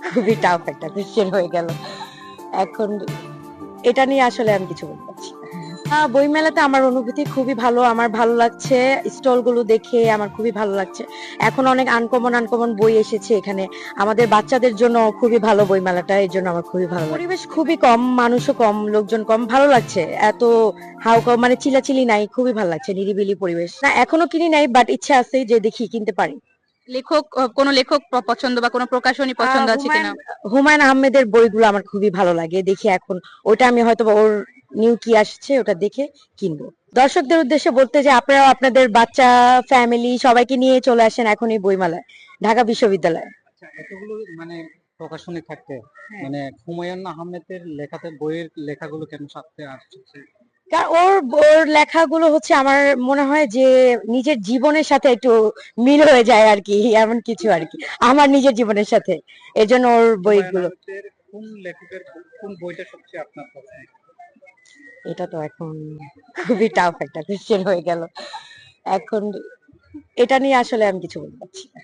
খুবই টাফ একটা কোয়েশ্চেন হয়ে গেল এখন। এটা নিয়ে আসলে আমি কিছু বলতে পারছি না। বইমেলাতে আমার অনুভূতি খুবই ভালো, আমার ভালো লাগছে। স্টল গুলো দেখে আমার খুবই ভালো লাগছে। এখন অনেক আনকমন আনকমন বই এসেছে এখানে। আমাদের বাচ্চাদের জন্য খুবই ভালো বইমেলাটা, এর জন্য আমার খুবই ভালো লাগে। পরিবেশ খুবই কম, মানুষও কম, লোকজন কম, ভালো লাগছে। এত হাউকাউ মানে চিলাচিলি নাই, খুবই ভালো লাগছে, নিরিবিলি পরিবেশ। না এখনো কিনি নাই, বাট ইচ্ছা আছে যে দেখি কিনতে পারি। কোন লেখক পছন্দ বা কোনো প্রকাশনী পছন্দ আছে হুমায়ুন কিনা? হুমায়ুন আহমেদের বইগুলো আমার খুবই ভালো লাগে, দেখি এখন ওটা আমি হয়তো বা ওর নিউ কি আসছে ওটা দেখে কিনবো। দর্শকদের উদ্দেশ্যে বলতে যে আপনারাও আপনাদের বাচ্চা ফ্যামিলি সবাইকে নিয়ে চলে আসেন এখন এই বইমেলায়, ঢাকা বিশ্ববিদ্যালয়ে। আচ্ছা, এতগুলো মানে প্রকাশনী থাকতে হ্যাঁ, মানে হুমায়ুন আহমেদের লেখাতে বইয়ের লেখাগুলো কেন সাথে আসছে? কারণ ওর ওর লেখাগুলো হচ্ছে আমার মনে হয় যে নিজের জীবনের সাথে একটু মিল হয়ে যায় আর কি, এমন কিছু আর কি, আমার নিজের জীবনের সাথে। এই জন্য ওর হুমায়ুন বইগুলো। আহমেদের কোন লেখকের কোন বইটা সবচেয়ে আপনার পছন্দ? এটা তো এখন খুবই টাফ একটা কোয়েশ্চেন হয়ে গেল এখন। এটা নিয়ে আসলে আমি কিছু বলতে পারছি না।